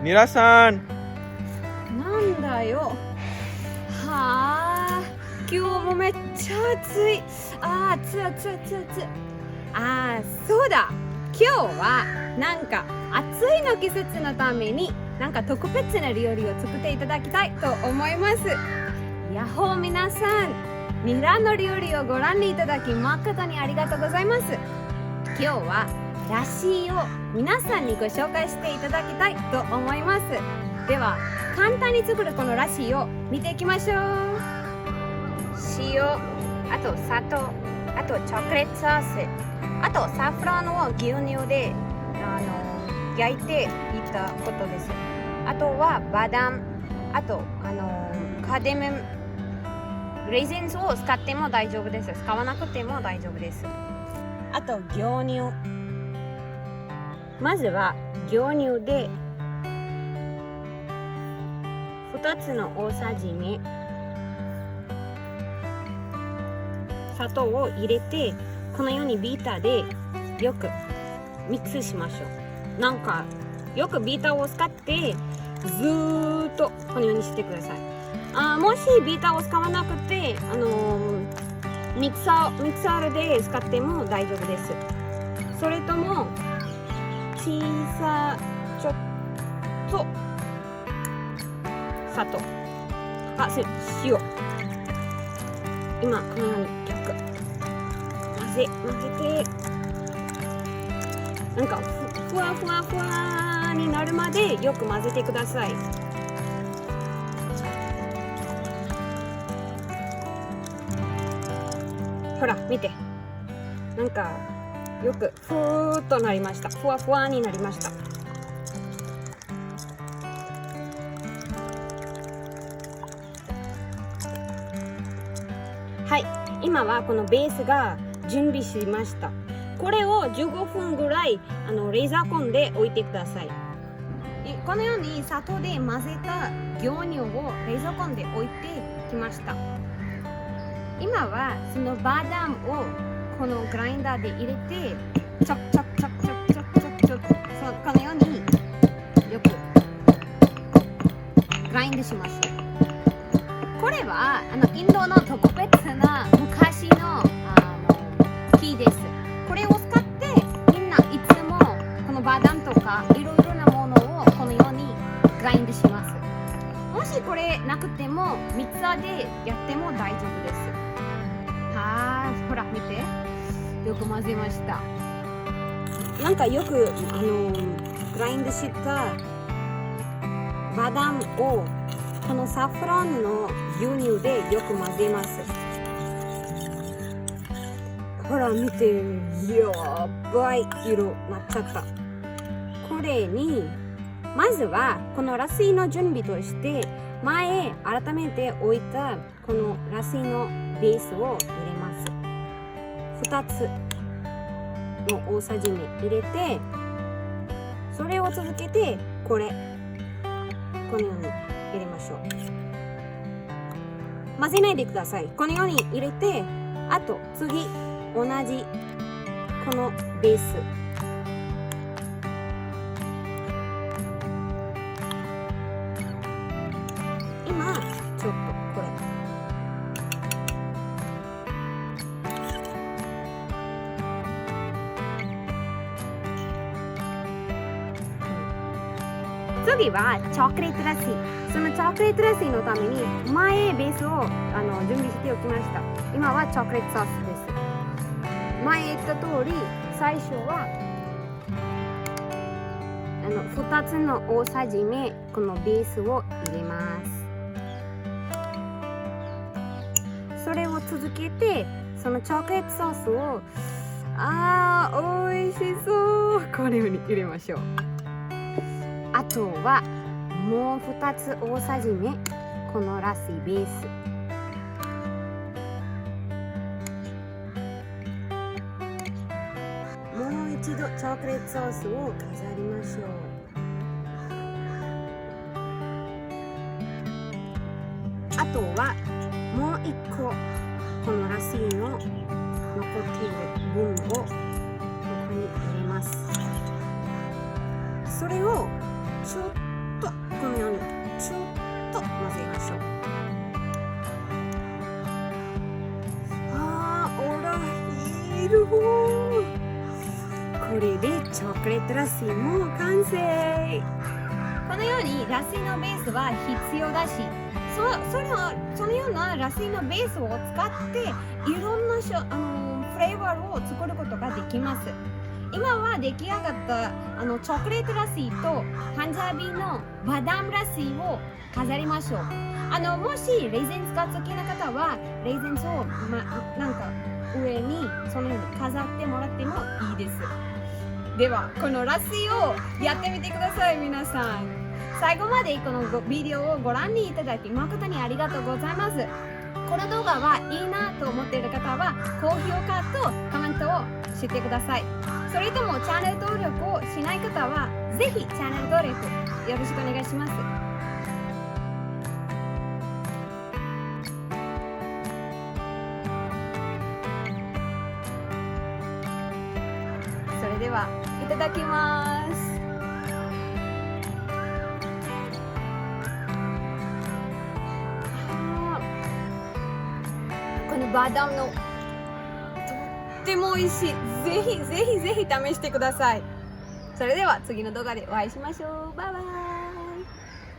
ミラさん。なんだよ。はあ、今日もめっちゃ暑い。暑い。そうだ。今日はなんか暑いの季節のためになんか特別な料理を作っていただきたいと思います。やっほー皆さん、ミラの料理をご覧いただき誠にありがとうございます。今日はラシを皆さんにご紹介していただきたいと思います。では簡単に作るこのラシを見ていきましょう。塩、あと砂糖、あとチョコレートソース、あとサフランを牛乳で焼いていったことです。あとはバダム、あとカーデム、レーズンズを使っても大丈夫です。使わなくても大丈夫です。あと牛乳。まずは牛乳で2つの大さじ目砂糖を入れて、このようにビーターでよくミックスしましょう。なんかよくビーターを使ってずーっとこのようにしてください。もしビーターを使わなくてミキサーで使っても大丈夫です。それともちょっと砂糖、塩、今このようによく混ぜて、なんかふわになるまでよく混ぜてください。ほら見て、なんかよくふーっとなりました。ふわになりました。はい、今はこのベースが準備しました。これを15分ぐらいレーザーコンで置いてください。このように砂糖で混ぜた牛乳をレーザーコンで置いてきました。今はそのバダムをこのグラインダーで入れてこのようによくグラインドしましょう。これはインドの特別な昔の木です。これを使ってみんないつもこのバダムとかいろいろなものをこのようにグラインドします。もしこれなくてもミキサーでやっても大丈夫です。ほら見て、よく混ぜました。なんかよくグラインドしたバダムをこのサフランの牛乳でよく混ぜます。ほら見て、やばい色なっちゃった。これにまずはこのラシーの準備として前改めて置いたこのラシーのベースを入れます。2つの大さじ目入れて、それを続けてこのように入れましょう。混ぜないでください。このように入れて、あと次同じこのベース今ちょっとこれ次はチョコレートラシー。そのチョコレートラシーのために前ベースを準備しておきました。今はチョコレートソースです。前言った通り最初は2つの大さじ目このベースを入れます。それを続けてそのチョコレートソースを美味しそうこのように入れましょう。あとはもう2つ大さじ目このラシベース、もう一度チョコレートソースを飾りましょう。あとはもう1個このラシの残っている分をここに入れます。それをちょっこのようにちょっと混ぜましょう。オラヒール、これでチョコレートラッシーも完成。このようにラッシーのベースは必要だし、そのようなラッシーのベースを使っていろんなフレーバーを作ることができます。今は出来上がったチョコレートラッシーとパンジャービーのバダムラッシーを飾りましょう。もしレーズンが好きな方はレーズンを、なんか上にそのように飾ってもらってもいいです。ではこのラッシーをやってみてください。皆さん最後までこのビデオをご覧にいただき誠にありがとうございます。この動画はいいなと思っている方は高評価とコメントをしてください。それともチャンネル登録をしない方はぜひチャンネル登録よろしくお願いします。それではいただきます。このバダムのとっても美味しい。ぜひぜひぜひ試してください。それでは次の動画でお会いしましょう。バイバイ。